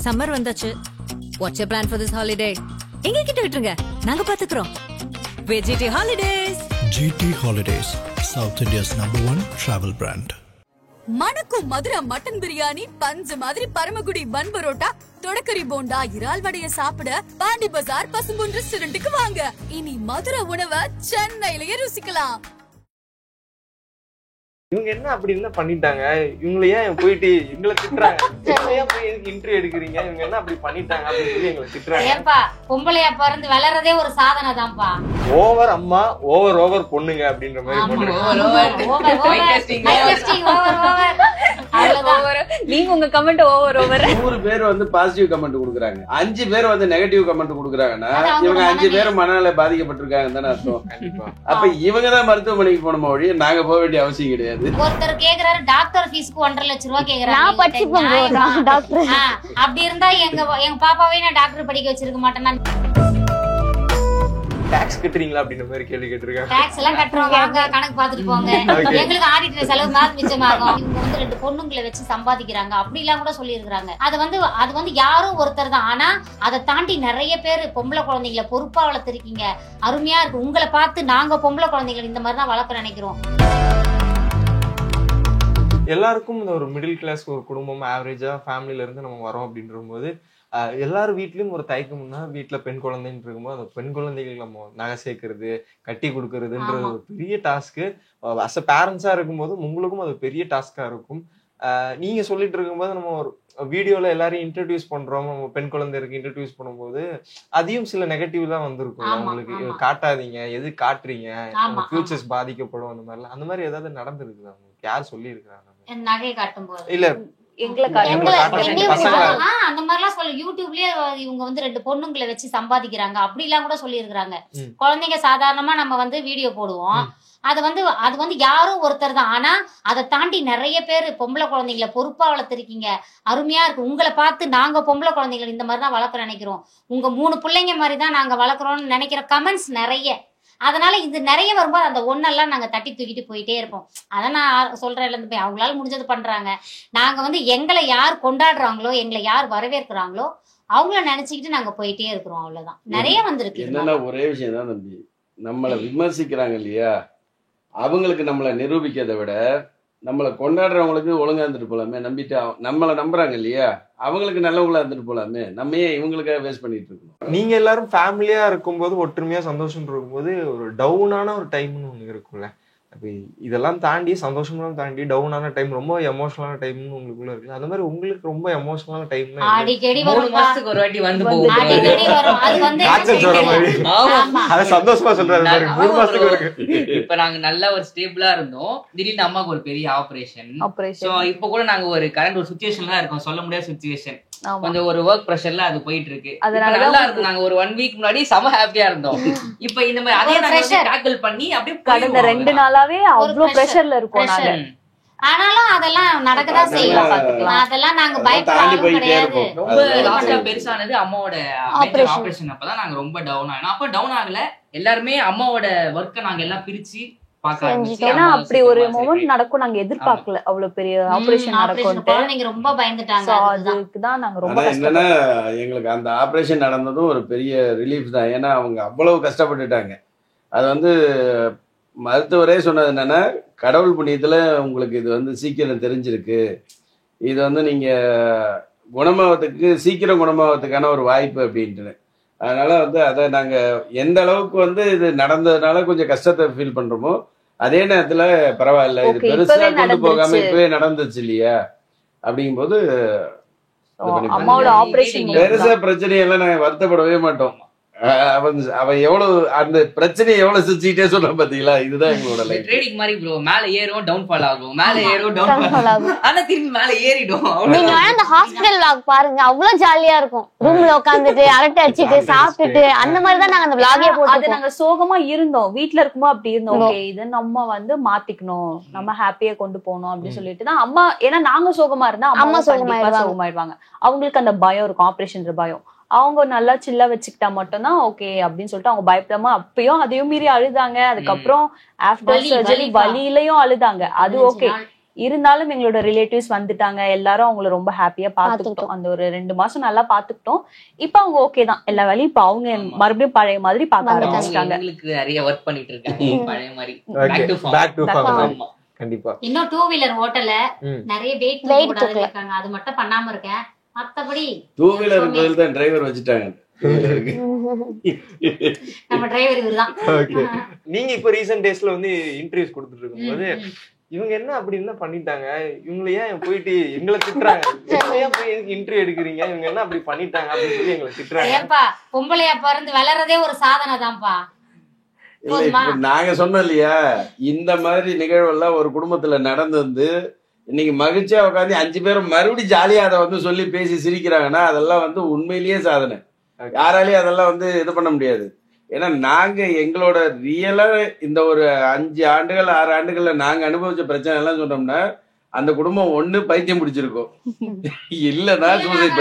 Summer வந்தாச்சு. What's your plan for this holiday? எங்க கிட்ட விட்டுருங்க, நாங்க பாத்துக்கிறோம். GT Holidays. GT Holidays, South India's #1 travel brand. மணக்கும் மதுரை மட்டன் பிரியாணி, பஞ்சு மாதிரி பரமக்குடி பன் பரோட்டா, தொடக்கரி போண்டா, இறால் வடைய சாப்பிட பாண்டி பஜார் பசும்பொன் ரெஸ்டாரண்ட்டுக்கு வாங்க. இனி மதுரை உணவை சென்னையிலேயே ருசிக்கலாம். இவங்க என்ன அப்படி என்ன பண்ணிட்டாங்க? இவங்கள ஏன் போயிட்டு எங்களை திட்டுறாங்க? ஏன் போய் இன்டர்வியூ எடுக்கிறீங்க? இவங்க என்ன அப்படி பண்ணிட்டாங்க அப்படின்னு சொல்லி எங்களை திட்டுறாங்க. ஏப்பா, பொம்பளையா பிறந்து வளர்றதே ஒரு சாதனை தான்ப்பா. ஓவர் அம்மா, ஓவர் பொண்ணுங்க அப்படின்ற மாதிரி நீங்க உங்க கமெண்ட் ஓவர் 100 பேர் வந்து பாசிட்டிவ் கமெண்ட் கொடுக்குறாங்க, 5 பேர் வந்து நெகட்டிவ் கமெண்ட் கொடுக்குறாங்கன்னா இவங்க 5 பேரும் மனநல பாதிக்கப்பட்டிருக்காங்க தானே அர்த்தம். அப்ப இவங்க தான் மருத்துவமனைக்கு போனோமா ஒழிய நாங்க போக வேண்டிய அவசியம் கிடையாது. ஒருத்தர் கேக்குறாரு டாக்டர் ஃபீஸ்க்கு 1.5 லட்சம் ரூபாய் கேக்குறாங்க. அப்படி இருந்தா எங்க பாப்பாவே நான் டாக்டர் படிக்க வச்சிருக்க மாட்டேன். டாக்ஸ் கட்டுறீங்களா அப்படின்ற மாதிரி கேள்வி கேட்டிருக்காங்க. டாக்ஸ் எல்லாம் கட்டுறோம், வாங்க கணக்கு பாத்துட்டு போங்க, எங்களுக்கு ஆடிட்டர் செலவு மாதிரி மிச்சமாகும். இவங்க வந்து 2 பொண்ணுங்களை வச்சு சம்பாதிக்கிறாங்க அப்படி எல்லாம் கூட சொல்லி இருக்காங்க. அது வந்து யாரும் ஒருத்தர் தான். ஆனா அதை தாண்டி நிறைய பேர் பொம்பளை குழந்தைங்களை பொறுப்பா வளர்த்திருக்கீங்க, அருமையா இருக்கு. உங்களை பார்த்து நாங்க பொம்பளை குழந்தைங்களை இந்த மாதிரி தான் வளர்க்க நினைக்கிறோம். எல்லாருக்கும் இந்த ஒரு மிடில் கிளாஸ் ஒரு குடும்பம் ஆவரேஜா ஃபேமிலில இருந்து நம்ம வரோம் அப்படின்ற போது எல்லாரும் வீட்லயும் ஒரு தயக்கம்னா, வீட்டுல பெண் குழந்தைன்னு இருக்கும்போது அந்த பெண் குழந்தைகள் நம்ம நகை சேர்க்கறது, கட்டி கொடுக்கறதுன்றது ஒரு பெரிய டாஸ்க்கு. அஸ் அ பேரண்ட்ஸா இருக்கும்போது உங்களுக்கும் அது பெரிய டாஸ்கா இருக்கும். நீங்க சொல்லிட்டு இருக்கும்போது நம்ம ஒரு வீடியோல எல்லாரையும் இன்ட்ரடியூஸ் பண்றோம், நம்ம பெண் குழந்தைக்கு இன்ட்ரடியூஸ் பண்ணும்போது அதையும் சில நெகட்டிவ் தான் வந்திருக்கும். உங்களுக்கு காட்டாதீங்க, எது காட்டுறீங்க, ஃபியூச்சர்ஸ் பாதிக்கப்படும், அந்த மாதிரிலாம். அந்த மாதிரி ஏதாவது நடந்திருக்குதா? உங்களுக்கு யார் சொல்லி இருக்கிறாங்க? நகை காட்டும் போது இல்ல அந்த மாதிரிலாம் சொல்ல யூடியூப்லயே இவங்க வந்து 2 பொண்ணுங்களை வச்சு சம்பாதிக்கிறாங்க அப்படி எல்லாம் கூட சொல்லி இருக்காங்க. குழந்தைங்க சாதாரணமா நம்ம வந்து வீடியோ போடுவோம், அது வந்து யாரும் ஒருத்தர் தான். ஆனா அதை தாண்டி நிறைய பேர் பொம்பளை குழந்தைங்களை பொறுப்பா வளர்த்திருக்கீங்க, அருமையா இருக்கு. உங்களை பார்த்து நாங்க பொம்பளை குழந்தைங்களை இந்த மாதிரி தான் வளர்க்க நினைக்கிறோம், உங்க 3 பிள்ளைங்க மாதிரி தான் நாங்க வளர்க்குறோம்னு நினைக்கிற கமெண்ட்ஸ் நிறைய. அதனால இது நிறைய வரும்போது அந்த ஒன்னெல்லாம் நாங்க தட்டி தூக்கிட்டு போயிட்டே இருப்போம். அதான் நான் சொல்றேன், அவங்களால முடிஞ்சது பண்றாங்க. நாங்க வந்து எங்களை யார் கொண்டாடுறாங்களோ, எங்களை யார் வரவேற்கிறாங்களோ அவங்கள நினைச்சுக்கிட்டு நாங்க போயிட்டே இருக்கிறோம். அவ்வளவுதான். நிறைய வந்திருக்கு. என்னன்னா ஒரே விஷயம் தான் தம்பி, நம்மளை விமர்சிக்கிறாங்க இல்லையா, அவங்களுக்கு நம்மளை நிரூபிக்கிறதை விட நம்மளை கொண்டாடுறவங்களுக்கு ஒழுங்கா இருந்துட்டு போலாமே, நம்பிட்டு நம்மளை நம்புறாங்க இல்லையா, அவங்களுக்கு நல்லவங்களா இருந்துட்டு போலாமே, நம்ம ஏன் இவங்களுக்காக வேஸ்ட் பண்ணிட்டு இருக்கோம்? நீங்க எல்லாரும் ஃபேமிலியா இருக்கும்போது, ஒற்றுமையா சந்தோஷம் இருக்கும்போது ஒரு டவுனான ஒரு டைம்னு ஒண்ணு இருக்கும்ல. அப்ப இதெல்லாம் தாண்டி, சந்தோஷமெல்லாம் தாண்டி டவுனான டைம், ரொம்ப எமோஷனலான டைம்னு உங்களுக்குள்ள இருக்கு. அந்த மாதிரி உங்களுக்கு ரொம்ப எமோஷனலான டைம்னா அடிக்கடி 3 மாசத்துக்கு ஒரு வாட்டி வந்து போகும். அடிக்கடி வரும். அது வந்து அத சந்தோஷமா சொல்றாரு. 3 மாசத்துக்கு இருக்கு. இப்ப நாங்க நல்ல ஒரு ஸ்டேபிளா இருந்தோம், திடீர்னு அம்மாக்கு ஒரு பெரிய ஆபரேஷன். சோ இப்ப கூட நாங்க ஒரு கரண்ட் ஒரு சிச்சுவேஷன்ல இருக்கோம், சொல்ல முடியாத சிச்சுவேஷன். கொஞ்சம் ஒரு ஒர்க் பிரஷர்ல அது போயிட்டு இருக்கு. நல்லா இருக்கு. நாங்க ஒரு 1 வீக் முன்னாடி செம ஹாப்பியா இருந்தோம். இப்ப இந்த மாதிரி அதே நாங்க டாக்கிள் பண்ணி அப்படியே கடந்த 2 நாளாவே அவ்வளவு பிரஷர்ல இருக்கோம் நாங்க. ஆனாலும் அதெல்லாம் நடக்கதான் செய்யும். அதெல்லாம் நாங்க பயப்படாம கிடையாது. ரொம்ப லாஸ்டா பெருசானது அம்மாவோட ஆபரேஷன். அப்பதான் நாங்க ரொம்ப டவுன் ஆனோம். அப்ப டவுன் ஆகல, எல்லாருமே அம்மாவோட ஒர்க்க நாங்க எல்லாம் பிரிச்சு ஏன்னா அப்படி ஒரு மொமெண்ட் நடக்கும் நாங்க எதிர்பார்க்கல, அவ்வளவு பெரிய ஆபரேஷன் நடக்கும். ரொம்ப பயந்துட்டாங்க. அதுக்குதான் நாங்க ரொம்ப என்னன்னா எங்களுக்கு அந்த ஆபரேஷன் நடந்ததும் ஒரு பெரிய ரிலீஃப் தான். ஏன்னா அவங்க அவ்வளவு கஷ்டப்பட்டுட்டாங்க. அது வந்து மருத்துவரே சொன்னது என்னன்னா, கடவுள் புண்ணியத்துல உங்களுக்கு இது வந்து சீக்கிரம் தெரிஞ்சிருக்கு, இது வந்து நீங்க குணமாவதுக்கு சீக்கிரம் குணமாவதுக்கான ஒரு வாய்ப்பு அப்படின்ட்டு. அதனால வந்து அதை நாங்க எந்த அளவுக்கு வந்து இது நடந்ததுனால கொஞ்சம் கஷ்டத்தை ஃபீல் பண்றோமோ, அதே நேரத்துல பரவாயில்ல, இது பெருசா கொண்டு போகாம இப்பவே நடந்துச்சு இல்லையா, அப்படிங்கும்போது பெருசா பிரச்சனையெல்லாம் நாங்க வருத்தப்படவே மாட்டோம். அவன் எவ்வளவு அந்த பிரச்சனையை எவ்வளவு சிரிச்சுட்டே சொல்ல பாத்தீங்களா, இதுதான் எங்களோட லைஃப். ட்ரேடிங் மாதிரி ப்ரோ, மேல ஏறும் டவுன் ஃபால் ஆகும், மேல ஏறும் டவுன் ஃபால் ஆகும், ஆனா திரும்பி மேல ஏறிடும். நீங்க அந்த ஹாஸ்பிடல் vlog பாருங்க, அவ்வளவு ஜாலியா இருக்கும். ரூம்ல உட்கார்ந்துட்டு அரட்டை அடிச்சிட்டு சாப்பிட்டுட்டு அந்த மாதிரி தான் நாங்க அந்த vlog-ஏ போட்டோம். அது நாங்க சோகமா இருந்தோம், வீட்ல இருக்கும்போது அப்படி இருந்தோம். ஓகே, இது நம்ம வந்து மாத்திக்கணும், நம்ம ஹாப்பியா கொண்டு போகணும் அப்படின்னு சொல்லிட்டு தான் அம்மா. ஏன்னா நாங்க சோகமா இருந்தா அம்மா சோகமாயிடுவாங்க. அவங்களுக்கு அந்த பயம் இருக்கும், ஆபரேஷன் பயம். அவங்க நல்லா சில்லா வச்சுக்கிட்டா மட்டும்தான் ஓகே அப்படின்னு சொல்லிட்டு அவங்க பயப்படாம அப்பயும் அதையும் மீறி அழுதாங்க. அதுக்கப்புறம் ஆஃப்டர் சர்ஜரி வலியிலயும் அழுதாங்க. அது ஓகே. இருந்தாலும் எங்களோட ரிலேட்டிவ்ஸ் வந்துட்டாங்க, எல்லாரும் அவங்கள ரொம்ப ஹாப்பியா பாத்துக்கிட்டோம். அந்த ஒரு 2 மாசம் நல்லா பாத்துக்கிட்டோம். இப்ப அவங்க ஓகே தான், எல்லா வேலையும் இப்ப அவங்க மறுபடியும் பழைய மாதிரி பார்க்க ஆரம்பிச்சிட்டாங்க. எங்களுக்கு நிறைய ஒர்க் பண்ணிட்டு இருக்காங்க பழைய மாதிரி. Back to form. கண்டிப்பா. இன்னும் 2 வீலர் ஓட்டல நிறைய வெயிட் இருக்காங்க, அது மட்டும் பண்ணாம இருக்கேன். மத்தபடி 2 வீலர் பதில் தான் டிரைவர் வச்சுட்டாங்க. நம்ம டிரைவர் இவர்தான். ஓகே. நீங்க இப்ப ரீசன்ட் டேஸ்ல வந்து இன்டர்வியூஸ் கொடுத்துட்டு இருக்கும்போது இவங்க என்ன அப்படி என்ன பண்ணிட்டாங்க, இவங்க ஏன் போயிட்டு எங்களை திட்டுறாங்க, ஏன் போய் இன்டர்வியூ எடுக்கிறீங்க, இவங்க என்ன அப்படி பண்ணிட்டாங்க அப்படின்னு சொல்லி எங்களை திட்டுறாங்க. ஏன்பா பொம்பளையா பிறந்து வளர்றதே ஒரு சாதனை தான்ப்பா. இல்ல இப்ப நாங்க சொன்னோம் இல்லையா, இந்த மாதிரி நிகழ்வெல்லாம் ஒரு குடும்பத்துல நடந்து வந்து இன்னைக்கு மகிழ்ச்சியா உட்காந்து 5 பேரும் மறுபடியும் ஜாலியா அதை வந்து சொல்லி பேசி சிரிக்கிறாங்கன்னா அதெல்லாம் வந்து உண்மையிலேயே சாதனை. யாராலையும் அதெல்லாம் வந்து இது பண்ண முடியாது. ஏன்னா நாங்க எங்களோட ரியலா இந்த ஒரு 5 ஆண்டுகள் 6 ஆண்டுகள்ல நாங்க அனுபவிச்ச பிரச்சனை எல்லாம் சொன்னோம்னா அந்த குடும்பம் ஒண்ணு பைத்தியம் பிடிச்சிருக்கும், இல்லன்னா சூசைட்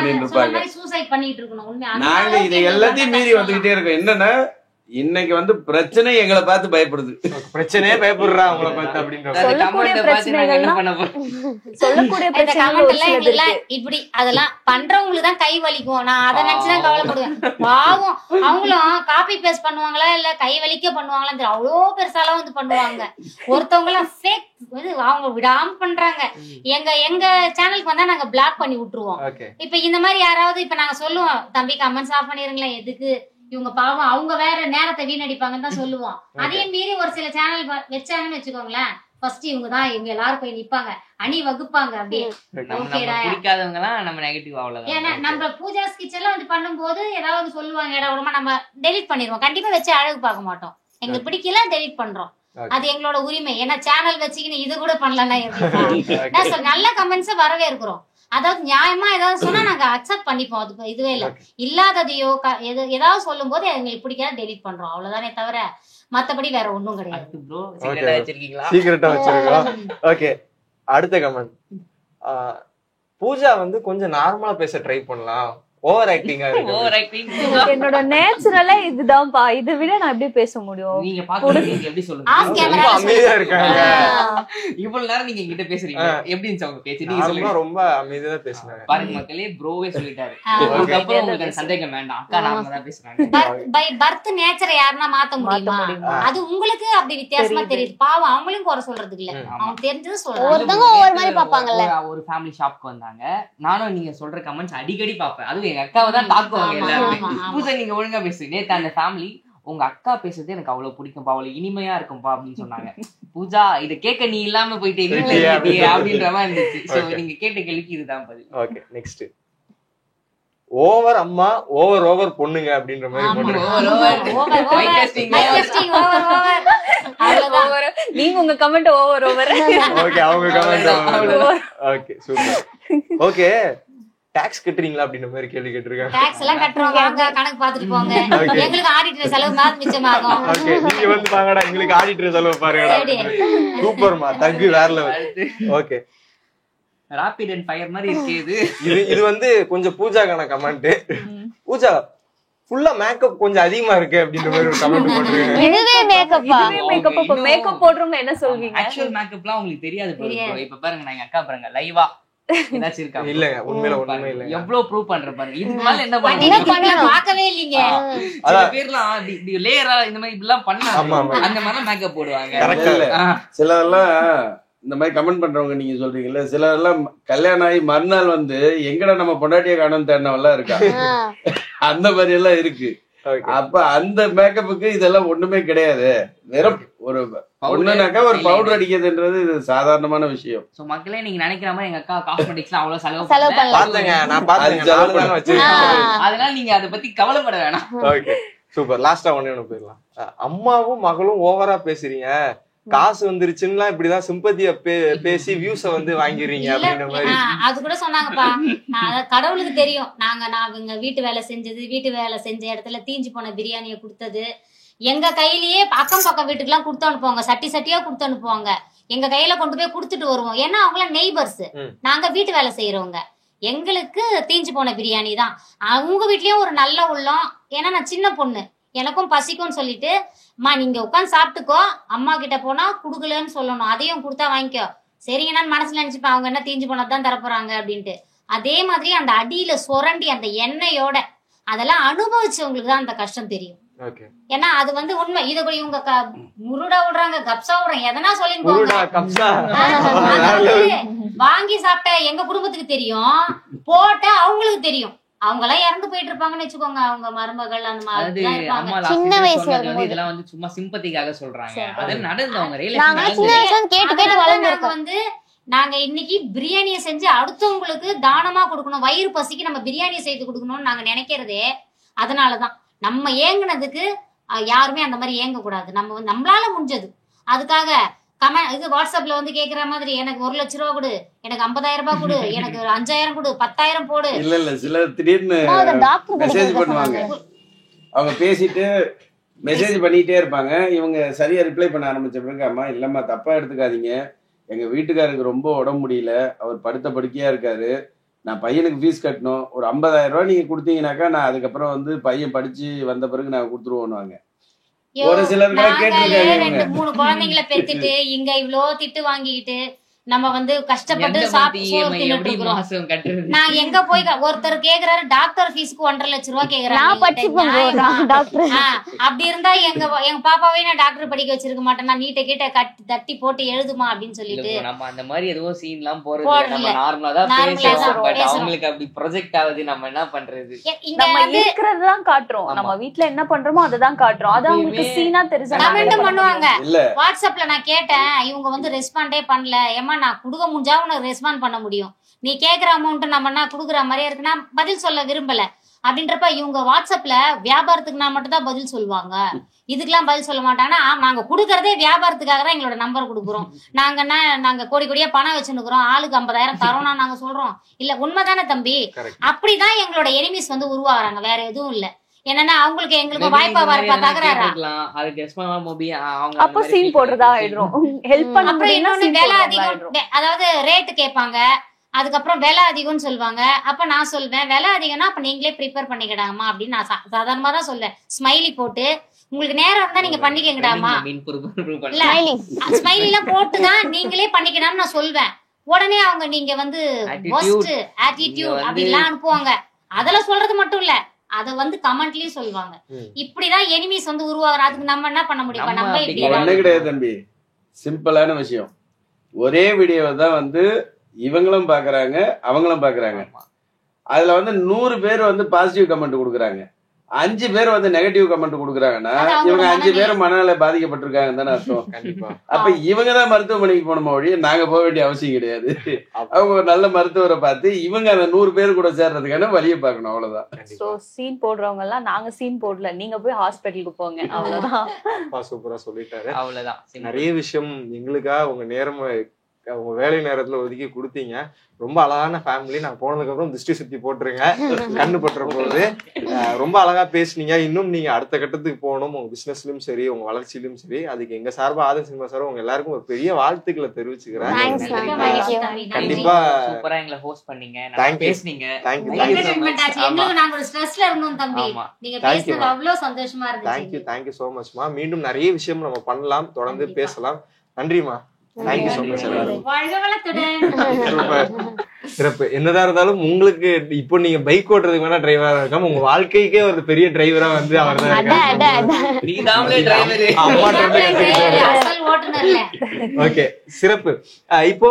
பண்ணிட்டு இருப்பாங்க. நாங்க இதை எல்லாத்தையும் மீறி வந்துகிட்டே இருக்கோம். என்னன்னா இன்னைக்கு வந்து பிரச்சனை எங்களை பார்த்து பயப்படுது, பிரச்சனையே பயப்படுறா அவங்கள பார்த்து அப்படின்ற இப்படி அதெல்லாம் பண்றவங்களுக்கு தான் கை வலிக்கும். நான் அதை நினைச்சுதான் கவலைப்படுவேன். பாவம் அவங்களும் காப்பி பேஸ்ட் பண்ணுவாங்களா இல்ல கை வலிக்க பண்ணுவாங்களான்னு தெரியல, அவ்வளோ பெருசாலாம் வந்து பண்ணுவாங்க. ஒருத்தவங்க எல்லாம் ஃபேக் அவங்க விடாம பண்றாங்க. எங்க சேனலுக்கு வந்தா நாங்க பிளாக் பண்ணி விட்டுருவோம். இப்ப இந்த மாதிரி யாராவது இப்ப நாங்க சொல்லுவோம், தம்பி கமெண்ட்ஸ் ஆஃப் பண்ணிருங்களேன், எதுக்கு இவங்க பாவம் அவங்க வேற நேரத்தை வீணடிப்பாங்கன்னு தான் சொல்லுவோம். அதே மீறி ஒரு சில சேனல் வச்சாங்கன்னு வச்சுக்கோங்களேன், ஃபர்ஸ்ட் இவங்க தான் இவங்க எல்லாரும் போய் நிப்பாங்க, அணி வகுப்பாங்க. அப்படியே பிடிக்காதவங்க எல்லாம் நம்ம நெகட்டிவ் அவ்வளவுதான். ஏன்னா நம்ம பூஜாஸ் கிச்சன்ல வந்து பண்ணும்போது ஏதாவது சொல்லுவாங்க, இடம் விடமா நம்ம டெலிட் பண்ணிடுவோம். கண்டிப்பா வச்சு அழகு பார்க்க மாட்டோம், எங்களுக்கு பிடிக்கல டெலிட் பண்றோம், அது எங்களோட உரிமை. ஏன்னா சேனல் வச்சுக்கின்னு இது கூட பண்ணலன்னா எப்படி? நல்ல கமெண்ட்ஸ் வரவே இருக்கிறோம். அதாவது நியாயமா ஏதாவது சொன்னா நாங்க அக்செப்ட் பண்ணிப்போம், அது இதுவே இல்ல. இல்லாததையோ ஏதாவது சொல்லும் போது எங்களுக்கு பிடிக்காத டெலிட் பண்றோம், அவ்வளவுதானே தவிர மத்தபடி வேற ஒண்ணும் கிடையாது. சீக்கிரட்டா வச்சிருக்கோம். ஓகே, அடுத்த கமெண்ட். பூஜா வந்து கொஞ்சம் நார்மலா பேச ட்ரை பண்ணலாம், ஓவர் ஆக்டிங்கா இருக்கு. ஓவர் ஆக்டிங் என்னோட நேச்சுரலா இதுதான்ப்பா, இதை விட நான் எப்படி பேச முடியும்? நீங்க பாக்குறீங்க எப்படி சொல்லுங்க, ரொம்ப அமைதியா இருக்காங்க. இவ்வளவு நேரம் நீங்க என்கிட்ட பேசுறீங்க, எப்படி இருந்துச்சு அவங்க பேசி? நீங்க சொல்லுங்க. ரொம்ப அமைதியா பேசுனாங்க பாருங்க மக்களே, ப்ரோவே சொல்லிட்டாரு. அதுக்கப்புறம் உங்களுக்கு அந்த சந்தேகம் வேண்டாம், அக்கா நாம தான் பேசுறாங்க. பை பர்த் நேச்சரை யாருன்னா மாத்த முடியுமா? அது உங்களுக்கு அப்படி வித்தியாசமா தெரியுது. பாவம் அவங்களையும் குறை சொல்றதுக்கு இல்ல, அவங்க தெரிஞ்சது சொல்றாங்க. ஒருத்தங்க ஒவ்வொரு மாதிரி பாப்பாங்கல்ல. ஒரு ஃபேமிலி ஷாப்க்கு வந்தாங்க, நானும் நீங்க சொல்ற கமெண்ட்ஸ் அடிக்கடி பாப்பேன். அது எங்க அக்காவை தான் தாக்குவாங்க எல்லாருமே. பூஜா நீங்க ஒழுங்கா பேசுறீங்க. நேத்து அந்த ஃபேமிலி உங்க அக்கா பேசுறது எனக்கு அவ்வளவு பிடிக்கும்பா, அவ்வளவு இனிமையா இருக்கும்பா அப்படின்னு சொன்னாங்க. பூஜா இத கேட்க நீ இல்லாம போயிட்டு அப்படின்ற மாதிரி இருந்துச்சு. சோ நீங்க கேட்ட கேள்விக்கு இதுதான் பதில். Okay, next. ஓவர் அம்மா ஓவர் பொண்ணுங்க அப்படின்ற மாதிரி நீங்க உங்க கமெண்ட் ஓவர். ஓகே, அவங்க comment. Okay, super. Okay, tax கட்டுறீங்களா அப்படின்ற மாதிரி கேள்வி கேட்டிருக்காங்க. டாக்ஸ் எல்லாம் கட்டுறோம், வாங்க கணக்கு பாத்துட்டு போங்க, எங்களுக்கு ஆடிட்டர் செலவு மாதிரி மிச்சமாகும். ஓகே, நீங்க வந்து பாங்கடா, எங்களுக்கு ஆடிட்டர் செலவு பாருங்கடா. சூப்பர்மா, தக்கு வேற level. Okay, rapid and fire மாதிரி இருக்கு இது வந்து கொஞ்சம் பூஜாக்கான கமெண்ட். பூஜா ஃபுல்லா மேக்கப் கொஞ்சம் அதிகமா இருக்கு அப்படின்ற மாதிரி ஒரு கமெண்ட் போட்டுருக்காங்க. இதுவே மேக்கப்பா? மேக்கப் அப்ப மேக்கப் போடுறவங்க என்ன சொல்வீங்க? ஆக்சுவல் மேக்கப்லாம் உங்களுக்கு தெரியாது ப்ரோ. இப்ப பாருங்க, நான் எங்க அக்கா பாருங்க லைவா ஏதாச்சும் இருக்கா? இல்லங்க, உண்மையில ஒண்ணுமே இல்ல. எவ்வளவு ப்ரூவ் பண்ற பாருங்க. இதுக்கு மேல என்ன பண்ணுவீங்க? பார்க்கவே இல்லீங்க. சில பேர்லாம் லேயரா இந்த மாதிரி இப்படிலாம் பண்ணாங்க, அந்த மாதிரி மேக்கப் போடுவாங்க. சிலதெல்லாம் இந்த மாதிரி கமெண்ட் பண்றவங்க நீங்க சொல்றீங்கல்ல, சிலரெல்லாம் கல்யாணம் ஆகி மறுநாள் வந்து எங்கடா நம்ம பொண்டாட்டியை காணோம் தேடினவெல்லாம் இருக்கா, அந்த மாதிரி எல்லாம் இருக்கு. அப்ப அந்த மேக்கப்புக்கு இதெல்லாம் ஒண்ணுமே கிடையாது. வெறும் ஒரு ஒண்ணுனாக்கா ஒரு பவுடர் அடிக்கிறதுன்றது இது சாதாரணமான விஷயம். சோ மக்களே, நீங்க நினைக்கிற மாதிரி எங்க அக்கா காஸ்மெட்டிக்ஸ்லாம் அவ்வளவு செலவு பாத்தங்க, நான் பாத்தேங்க. அதனால நீங்க அதை பத்தி கவலைப்பட வேணாம். Okay, super. லாஸ்டா ஒண்ணு போயிடலாம். அம்மாவும் மகளும் ஓவரா பேசுறீங்க, காசு வந்துருச்சுன்னா இப்படிதான் சிம்பத்திய பேசி வியூஸ வந்து வாங்கிடுறீங்க அப்படின்ற மாதிரி. அது கூட சொன்னாங்கப்பா, கடவுளுக்கு தெரியும். நான் எங்க வீட்டு வேலை செஞ்ச இடத்துல தீஞ்சு போன பிரியாணியை கொடுத்தது எங்க கையிலேயே அக்கம் பக்கம் வீட்டுக்கு எல்லாம் கொடுத்து அனுப்புவாங்க, சட்டியா கொடுத்து அனுப்புவாங்க. எங்க கையில கொண்டு போய் கொடுத்துட்டு வருவோம். ஏன்னா அவங்கள நெய்பர்ஸ், நாங்க வீட்டு வேலை செய்யறவங்க. எங்களுக்கு தீஞ்சு போன பிரியாணி தான். அவங்க வீட்லயும் ஒரு நல்ல உள்ளம். ஏன்னா நான் சின்ன பொண்ணு, எனக்கும் பசிக்கும்னு சொல்லிட்டு, அம்மா நீங்க உட்காந்து சாப்பிட்டுக்கோ, அம்மா கிட்ட போனா குடுக்கலன்னு சொல்லணும், அதையும் கொடுத்தா வாங்கிக்கோ, சரிங்க நான் மனசுல நினைச்சுப்பேன் அவங்க என்ன தீஞ்சு போனதான் தரப்போறாங்க அப்படின்ட்டு. அதே மாதிரி அந்த அடியில சுரண்டி அந்த எண்ணெயோட அதெல்லாம் அனுபவிச்சவங்களுக்கு தான் அந்த கஷ்டம் தெரியும். ஏன்னா அது வந்து உண்மை. இத கூட இவங்க முருடா விடுறாங்க, கப்சா விடுறாங்க, எதனா சொல்லிட்டு வாங்கி சாப்பிட்ட எங்க குடும்பத்துக்கு தெரியும், போட்ட அவங்களுக்கு தெரியும். அவங்க எல்லாம் இறந்து போயிட்டு இருப்பாங்கன்னு வச்சுக்கோங்க, அவங்க மருமகள் அந்த மாதிரி சின்ன வயசுல இதெல்லாம் வந்து சும்மா சிம்பத்திக்காக சொல்றாங்க. அது நடந்தவங்க வந்து நாங்க இன்னைக்கு பிரியாணியை செஞ்சு அடுத்தவங்களுக்கு தானமா கொடுக்கணும், வயிறு பசிக்கு நம்ம பிரியாணியை செய்து கொடுக்கணும்னு நாங்க நினைக்கிறதே அதனாலதான். நம்ம ஏங்குனதுக்கு யாருமே அந்த மாதிரி ஏங்க கூடாது. நம்ம நம்மளால முடிஞ்சது அதுக்காக இது வாட்ஸ்அப்ல வந்து கேக்குற மாதிரி எனக்கு 1 லட்சம் ரூபா கொடு, எனக்கு 50,000 ரூபாய் கொடு, எனக்கு 5,000 கொடு, 10,000 போடு. இல்ல சில திடீர்னு மெசேஜ் பண்ணுவாங்க. அவங்க பேசிட்டு மெசேஜ் பண்ணிட்டே இருப்பாங்க. இவங்க சரியா ரிப்ளை பண்ண ஆரம்பிச்ச பிறகு அம்மா இல்லம்மா தப்பா எடுத்துக்காதீங்க, எங்க வீட்டுக்காருக்கு ரொம்ப உடம்பு முடியல, அவர் படுத்த படுக்கையா இருக்காரு, நான் பையனுக்கு ஃபீஸ் கட்டணும், ஒரு 50,000 ரூபாய் நீங்க கொடுத்தீங்கன்னாக்கா நான் அதுக்கப்புறம் வந்து பையன் படிச்சு வந்த பிறகு நான் கொடுத்துருவோன்னு. ஒரு சிலர் 2-3 குழந்தைங்களை பெத்துட்டு இங்க இவ்ளோ திட்டு வாங்கிக்கிட்டு நம்ம வந்து கஷ்டப்பட்டு நான் எங்க போய் ஒருத்தர் கேக்குறாரு டாக்டர் ஃபீஸ்க்கு 1.5 லட்சம் ரூபாய் கேக்குறாங்க. அப்படி இருந்தா எங்க பாப்பாவே நான் டாக்டர் படிக்க வச்சிருக்க மாட்டேன், நான் நீட்ட கிட்ட தட்டி போட்டு எழுதுமா அப்படின்னு சொல்லிட்டு நம்ம அந்த மாதிரி எதுவும் சீன்லாம் போறது நம்ம நார்மலா தான் பேசுறோம். பட் அவங்களுக்கு அப்படி ப்ரொஜெக்ட் ஆகுது, நம்ம என்ன பண்றது? நம்ம இருக்கிறதுதான் காட்டுறோம், நம்ம வீட்ல என்ன பண்றோமோ அததான் காட்டுறோம். அது அவங்களுக்கு சீனா தெரிஞ்சு கமெண்ட் பண்ணுவாங்க. வாட்ஸ்அப்ல நான் கேட்டேன், இவங்க வந்து ரெஸ்பாண்டே பண்ணல, ஏமா நான் குடுக்க முடிஞ்சா உனக்கு ரெஸ்பாண்ட் பண்ண முடியும், நீ கேக்குற அமௌண்ட் நம்ம என்ன குடுக்குற மாதிரியே இருக்குன்னா பதில் சொல்ல விரும்பல அப்படின்றப்ப இவங்க வாட்ஸ்அப்ல வியாபாரத்துக்கு மட்டும் தான் பதில் சொல்லுவாங்க, இதுக்கெல்லாம் பதில் சொல்ல மாட்டாங்கன்னா நாங்க குடுக்கறதே வியாபாரத்துக்காக தான் எங்களோட நம்பர் கொடுக்குறோம், நாங்க கோடி கோடியா பணம் வச்சுருக்கிறோம், ஆளுக்கு 50,000 தரோம்னா நாங்க சொல்றோம். இல்ல உண்மைதானே தம்பி? அப்படிதான் எங்களோட எனிமீஸ் வந்து உருவாகுறாங்க, வேற எதுவும் இல்ல. என்னன்னா அவங்களுக்கு எங்களுக்கு வாய்ப்பா வரப்பா தகராறா அப்ப சீன் போடுறதா ஆயிடும். ஹெல்ப் பண்ண அப்புறம் இன்னொன்னு விலை அதிகம், அதாவது ரேட்டு கேட்பாங்க, அதுக்கப்புறம் விலை அதிகம்னு சொல்லுவாங்க. அப்ப நான் சொல்வேன் விலை அதிகம்னா அப்ப நீங்களே ப்ரிப்பேர் பண்ணிக்கிடாமா அப்படின்னு நான் சாதாரணமா தான் சொல்லுவேன். ஸ்மைலி போட்டு உங்களுக்கு நேரம் இருந்தா நீங்க பண்ணிக்கங்கடாமா, இல்ல ஸ்மைலி எல்லாம் போட்டுதான் நீங்களே பண்ணிக்கிடான்னு நான் சொல்வேன். உடனே அவங்க நீங்க வந்து ஆட்டிடியூட் அப்படின்லாம் அனுப்புவாங்க. அதெல்லாம் சொல்றது மட்டும் இல்ல, அத வந்து கமெண்ட்லயும் சொல்லுவாங்க. இப்படிதான் எனிமீஸ் வந்து உருவாகுறாங்க. அதுக்கு நம்ம என்ன பண்ண முடியும்? நம்ம என்ன கிடையாது தம்பி, சிம்பிளான விஷயம். ஒரே வீடியோவை தான் வந்து இவங்களும் பாக்குறாங்க அவங்களும் பாக்குறாங்க. அதுல வந்து 100 பேர் வந்து பாசிட்டிவ் கமெண்ட் கொடுக்குறாங்க, 5 பேர் வந்து நெகட்டிவ் கமெண்ட் கொடுக்குறாங்கன்னா இவங்க 5 பேரும் மனநிலை பாதிக்கப்பட்டிருக்காங்கன்னு தானே அர்த்தம். அப்ப இவங்க தான் மருத்துவமனைக்கு போனோமா ஒழிய நாங்க போக வேண்டிய அவசியம் கிடையாது. அவங்க ஒரு நல்ல மருத்துவரை பார்த்து இவங்க அந்த 100 பேர் கூட சேர்றதுக்கான வழியை பார்க்கணும், அவ்வளவுதான். சோ சீன் போடுறவங்க எல்லாம் நாங்க சீன் போடல, நீங்க போய் ஹாஸ்பிட்டலுக்கு போங்க, அவ்வளவுதான். சூப்பரா சொல்லிட்டாரு, அவ்வளவுதான். நிறைய விஷயம் எங்களுக்காக உங்க நேரம் உங்க வேலை நேரத்துல ஒதுக்கி கொடுத்தீங்க. ரொம்ப அழகான ஃபேமிலி. நான் போனதுக்கு அப்புறம் திருஷ்டி சுத்தி போட்டுருங்க கண்ணு பட்டுற போது. ரொம்ப அழகா பேசுனீங்க. இன்னும் நீங்க அடுத்த கட்டத்துக்கு போகணும், உங்க பிசினஸ்லயும் சரி உங்க வளர்ச்சியிலும் சரி. அதுக்கு எங்க சார்பா ஆதன் சினிமா சார் உங்க எல்லாருக்கும் ஒரு பெரிய வாழ்த்துக்களை தெரிவிச்சுக்கிறேன். கண்டிப்பா சூப்பரா எங்களை ஹோஸ்ட் பண்ணீங்க, பேசுனீங்க. நாங்க ஒரு ஸ்ட்ரெஸ்ல இருந்தோம் தம்பி, நீங்க பேசுனது அவ்வளவு சந்தோஷமா இருந்துச்சு. தேங்க்யூ சோ மச்மா. மீண்டும் நிறைய விஷயம் நம்ம பண்ணலாம், தொடர்ந்து பேசலாம். நன்றிமா. Thank you so much. சிறப்பு. என்னதான் இருந்தாலும் உங்களுக்கு இப்போ நீங்க பைக் ஓட்டுறதுக்கு வேணா டிரைவரா இருக்காம உங்க வாழ்க்கைக்கே ஒரு பெரிய டிரைவரா வந்து அவர் தான். ஓகே, சிறப்பு. இப்போ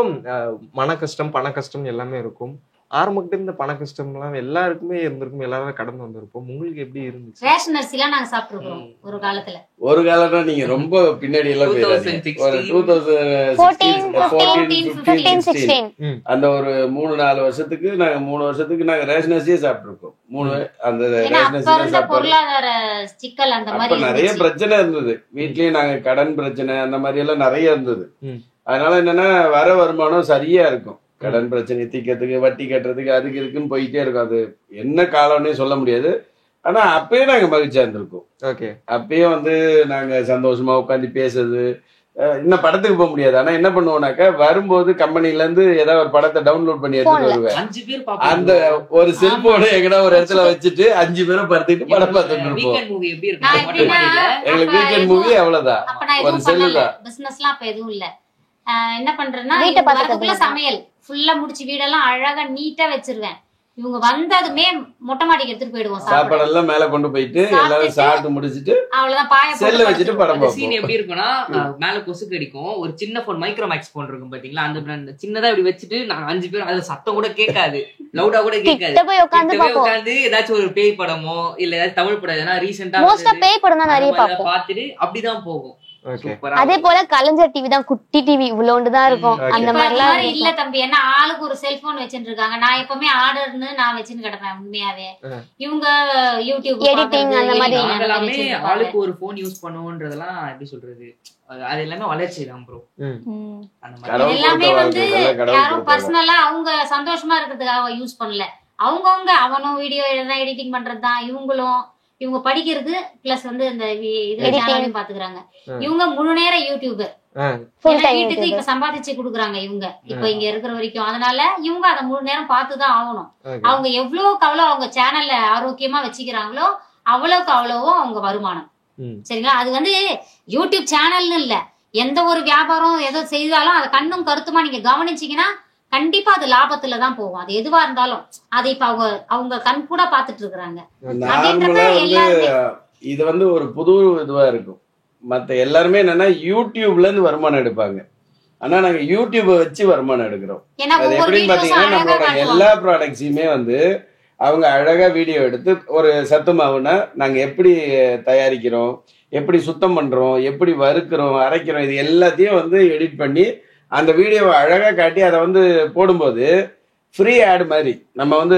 மன கஷ்டம் பண கஷ்டம் எல்லாமே இருக்கும். ஆரம்பத்துல இந்த பண கஷ்டம் எல்லாம் எல்லாருக்குமே இருந்திருக்கும், எல்லாரும் கடந்து வந்திருப்போம். உங்களுக்கு எப்படி இருந்துச்சு? ரேஷன் அரிசி எல்லாம் நாங்க சாப்பிட்டுருக்கோம் ஒரு காலத்துல. ஒரு காலத்துல நீங்க ரொம்ப பின்னாடி எல்லாம் அந்த ஒரு 3-4 வருஷத்துக்கு நாங்க 3 வருஷத்துக்கு நாங்க ரேஷன் அரிசியே சாப்பிட்டுருக்கோம். 3 அந்த ரேஷன் அரிசி பொருளாதார சிக்கல் அந்த மாதிரி நிறைய பிரச்சனை இருந்தது வீட்லயே. நாங்க கடன் பிரச்சனை அந்த மாதிரி எல்லாம் நிறைய இருந்தது. அதனால என்னன்னா வர வருமானம் சரியா இருக்கும், கடன் பிரச்சனை தீக்கிறதுக்கு வட்டி கட்டுறதுக்கு அதுக்கு இருக்குன்னு போயிட்டே இருக்கும். அது என்ன காலம்னே சொல்ல முடியாது. ஆனா அப்பயே நாங்க மகிழ்ச்சியா இருந்திருக்கோம். ஓகே, அப்பயே வந்து நாங்க சந்தோஷமா உட்காந்து பேசுறது. இன்னும் படத்துக்கு போக முடியாது, ஆனா என்ன பண்ணுவோம்னாக்கா வரும்போது கம்பெனில இருந்து ஏதாவது ஒரு படத்தை டவுன்லோட் பண்ணி எடுத்துட்டு வருவேன். அந்த ஒரு செல்போனை எங்கடா ஒரு இடத்துல வச்சுட்டு 5 பேரும் படுத்துட்டு படம் பார்த்துட்டு இருப்போம். எங்களுக்கு வீக்கெண்ட் மூவி அவ்வளவுதான், ஒரு செல்லு தான். பிசினஸ்லாம் அப்ப எதுவும் இல்ல. என்ன பண்றேன்னா அதுக்குள்ள சமையல் ஃபுல்லா முடிச்சு வீடெல்லாம் அழகா நீட்டா வச்சிருவேன். இவங்க வந்ததுமே மொட்டை மாடிக்கு எடுத்துட்டு போயிடுவோம். சாப்பாடெல்லாம் மேல கொண்டு போயிட்டு எல்லாரும் சாப்பிட்டு முடிச்சிட்டு அவ்வளவுதான் பாய செல்ல வச்சுட்டு படம் பார்ப்போம். சீன் எப்படி இருக்கும்னா மேல கொசு கடிக்கும், ஒரு சின்ன போன் மைக்ரோமேக்ஸ் போன் இருக்கும் பாத்தீங்களா, அந்த சின்னதா இப்படி வச்சுட்டு நாங்க 5 பேர், அதுல சத்தம் கூட கேட்காது, லவுடா கூட கேட்காது, உட்காந்து ஏதாச்சும் ஒரு பேய் படமோ இல்ல ஏதாச்சும் தமிழ் படம் எதனா ரீசெண்டா பேய் படம் தான் நிறைய பாத்துட்டு அப்படிதான் போகும். அதே போல கலைஞர் டிவி தான் குட்டி டிவி இவ்வளவுதான் இருக்கும். அந்த மாதிரிலாம் இல்ல தம்பி, ஏன்னா ஆளுக்கு ஒரு செல்போன் வச்சுட்டு இருக்காங்க. நான் எப்பவுமே ஆர்டர்னு நான் வச்சுன்னு கிடப்பேன் உண்மையாவே. இவங்க யூடியூப் எடிட்டிங் அந்த மாதிரி எல்லாமே ஆளுக்கு ஒரு போன் யூஸ் பண்ணுவோன்றதெல்லாம் எப்படி சொல்றது, அது எல்லாமே வளர்ச்சி தான் ப்ரோ. எல்லாமே வந்து யாரும் பர்சனலா அவங்க சந்தோஷமா இருக்கிறதுக்காக யூஸ் பண்ணல. அவங்கவுங்க அவனும் வீடியோ எடிட்டிங் பண்றதுதான், இவங்க படிக்கிறது பிளஸ் வந்து இந்த சேனலையும் பாத்துக்கிறாங்க. இவங்க முழு நேர யூடியூபர், வீட்டுக்கு இப்ப சம்பாதிச்சு குடுக்குறாங்க இவங்க இப்ப இங்க இருக்கிற வரைக்கும். அதனால இவங்க அதை முழு நேரம் பார்த்துதான் ஆகணும். அவங்க எவ்வளவுக்கு அவ்வளவு அவங்க சேனல்ல ஆரோக்கியமா வச்சுக்கிறாங்களோ அவ்வளவுக்கு அவ்வளவோ அவங்க வருமானம். சரிங்களா? அது வந்து யூடியூப் சேனல்னு இல்ல, எந்த ஒரு வியாபாரம் ஏதோ செய்தாலும் அதை கண்ணும் கருத்துமா நீங்க கவனிச்சீங்கன்னா கண்டிப்பா அது லாபத்துலதான் போகும். அது எதுவா இருந்தாலும் அதை இப்ப அவங்க கண் கூட பாத்துட்டு இருக்காங்க. இது வந்து ஒரு புது இதுவா இருக்கும். மத்த எல்லாருமே என்னன்னா யூடியூப்ல இருந்து வருமானம் எடுப்பாங்க, ஆனா நாங்க யூடியூப வச்சு வருமானம் எடுக்கிறோம். அது எப்படின்னு பாத்தீங்கன்னா நம்மளோட எல்லா ப்ராடக்ட்ஸையுமே வந்து அவங்க அழகா வீடியோ எடுத்து ஒரு சத்து மாவுனா நாங்க எப்படி தயாரிக்கிறோம், எப்படி சுத்தம் பண்றோம், எப்படி வறுக்கிறோம், அரைக்கிறோம், இது எல்லாத்தையும் வந்து எடிட் பண்ணி அந்த வீடியோவை அழகா காட்டி அதை வந்து போடும்போது ஃப்ரீ ஆட் மாதிரி நம்ம வந்து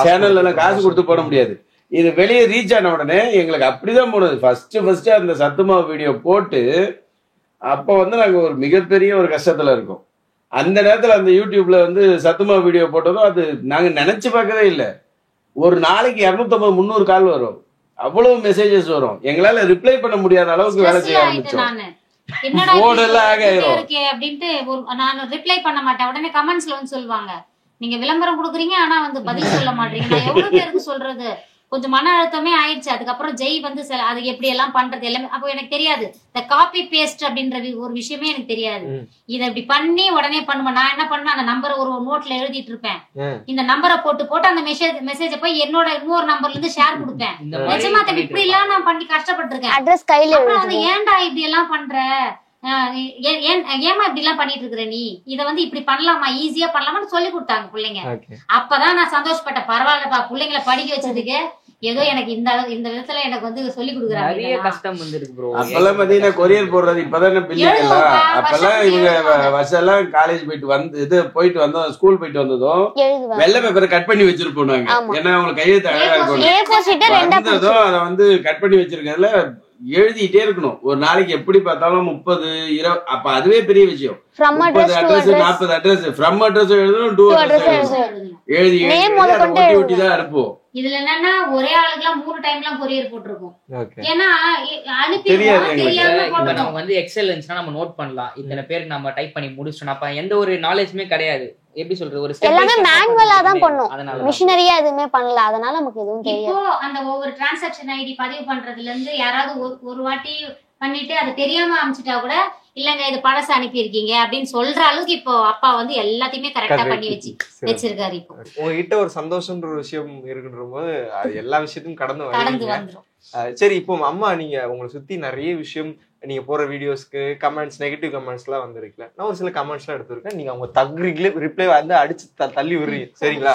சேனல்ல காசு கொடுத்து போட முடியாது. இது வெளியே ரீச் ஆன உடனே எங்களுக்கு அப்படிதான் போனது. ஃபர்ஸ்ட் அந்த சத்துமாவு வீடியோ போட்டு அப்போ வந்து நாங்க ஒரு மிகப்பெரிய ஒரு கஷ்டத்துல இருக்கோம். அந்த நேரத்துல அந்த யூடியூப்ல வந்து சத்துமாவு வீடியோ போட்டதும் அது நாங்க நினைச்சு பார்க்கவே இல்லை. ஒரு நாளைக்கு 250-300 கால் வரும், அவ்வளவு மெசேஜஸ் வரும். எங்களால ரிப்ளை பண்ண முடியாத அளவுக்கு வேலை செய்ய ஆரம்பிச்சோம். அப்படின்ட்டு நான் ரிப்ளை பண்ண மாட்டேன். உடனே கமெண்ட்ஸ்ல வந்து சொல்லுவாங்க, நீங்க விளம்பரம் கொடுக்குறீங்க ஆனா வந்து பதில் சொல்ல மாட்டீங்க. நான் எவ்வளவு பேருக்கு சொல்றது, கொஞ்சம் மன அழுத்தமே ஆயிடுச்சு. அதுக்கப்புறம் ஜெய் வந்து அது எப்படி எல்லாம் பண்றது எல்லாமே அப்போ எனக்கு தெரியாது. இந்த காப்பி பேஸ்ட் அப்படின்ற ஒரு விஷயமே எனக்கு தெரியாது. இதை இப்படி பண்ணி உடனே பண்ணுவேன். நான் என்ன பண்ணுவேன், அந்த நம்பரை ஒரு நோட்ல எழுதிட்டு இருப்பேன். இந்த நம்பரை போட்டு அந்த மெசேஜ போய் என்னோட இன்னொரு நம்பர்ல இருந்து ஷேர் கொடுப்பேன். நிஜமா இப்படி எல்லாம் நான் பண்ணி கஷ்டப்பட்டிருக்கேன். ஏன்டா இப்படி எல்லாம் பண்ற, ஏமா இப்படி எல்லாம் பண்ணிட்டு இருக்கிற, நீ இதை வந்து இப்படி பண்ணலாமா, ஈஸியா பண்ணலாமான்னு சொல்லி கொடுத்தாங்க பிள்ளைங்க. அப்பதான் நான் சந்தோஷப்பட்டேன். பரவாயில்லப்பா, பிள்ளைங்களை படிக்க வச்சதுக்கு ஏதோ எனக்கு இந்த விதத்துல எனக்கு வந்து சொல்லி கொடுக்குறாங்க. நிறைய கஷ்டம் வந்துருக்கு ப்ரோ. அப்பெல்லாம் பாத்தீங்கன்னா கொரியர் போடுறது இப்பதானே பிள்ளைங்களா. அப்பெல்லாம் இவங்க வருஷம் எல்லாம் காலேஜ் போயிட்டு வந்தோம், ஸ்கூல் போயிட்டு வந்ததும் வெள்ளை பேப்பரை கட் பண்ணி வச்சிருப்போம் நாங்க. ஏன்னா அவங்களுக்கு கையெழுத்து அழகா இருக்கும். அதை வந்து கட் பண்ணி வச்சிருக்கிறதுல எழுதிட்டே இருக்கணும். ஒரு நாளைக்கு எப்படி பார்த்தாலும் 30-20, அப்ப அதுவே பெரிய விஷயம். 30 அட்ரஸ் 40 அட்ரஸ், ஃப்ரம் அட்ரஸ் எழுதணும், டு அட்ரஸ் எழுதி ஒட்டி தான் இருப்போம். இதுல என்னன்னா ஒரே ஆளுக்குலாம் 3 டைம்லாம் கொரியர் போட்டுருக்கோம். ஏன்னா நம்ம வந்து எக்ஸல் இருந்துச்சுன்னா நம்ம நோட் பண்ணலாம், இத்தனை பேருக்கு நம்ம டைப் பண்ணி முடிச்சோம். அப்ப எந்த ஒரு நாலேஜுமே கிடையாது. எப்படி சொல்றது, ஒரு எல்லாமே மேனுவலா தான் பண்ணோம், மிஷினரியா எதுவுமே பண்ணல. அதனால நமக்கு எதுவும் தெரியாது. இப்போ அந்த ஒவ்வொரு டிரான்சாக்ஷன் ஐடி பதிவு பண்றதுல இருந்து யாராவது ஒரு வாட்டி பண்ணிட்டு அது தெரியாம அனுப்பிச்சிட்டா கூட இல்லங்க இது பழசு அனுப்பி இருக்கீங்க அப்படின்னு சொல்ற அளவுக்கு இப்போ அப்பா வந்து எல்லாத்தையுமே கரெக்டா பண்ணி வச்சிருக்காரு. இப்போ உங்ககிட்ட ஒரு சந்தோஷம்ன்ற ஒரு விஷயம் இருக்குன்ற போது அது எல்லா விஷயத்தையும் கடந்து வந்துடும். சரி, இப்போ அம்மா நீங்க உங்களை சுத்தி நிறைய விஷயம் நீங்க போற வீடியோஸ்க்கு கமெண்ட்ஸ், நெகட்டிவ் கமெண்ட்ஸ் எல்லாம் வந்திருக்குல்ல, நான் ஒரு சில கமெண்ட்ஸ் எல்லாம் எடுத்திருக்கேன். நீங்க அவங்க ரிப்ளை வந்து அடிச்சு தள்ளி விடுறீங்க, சரிங்களா?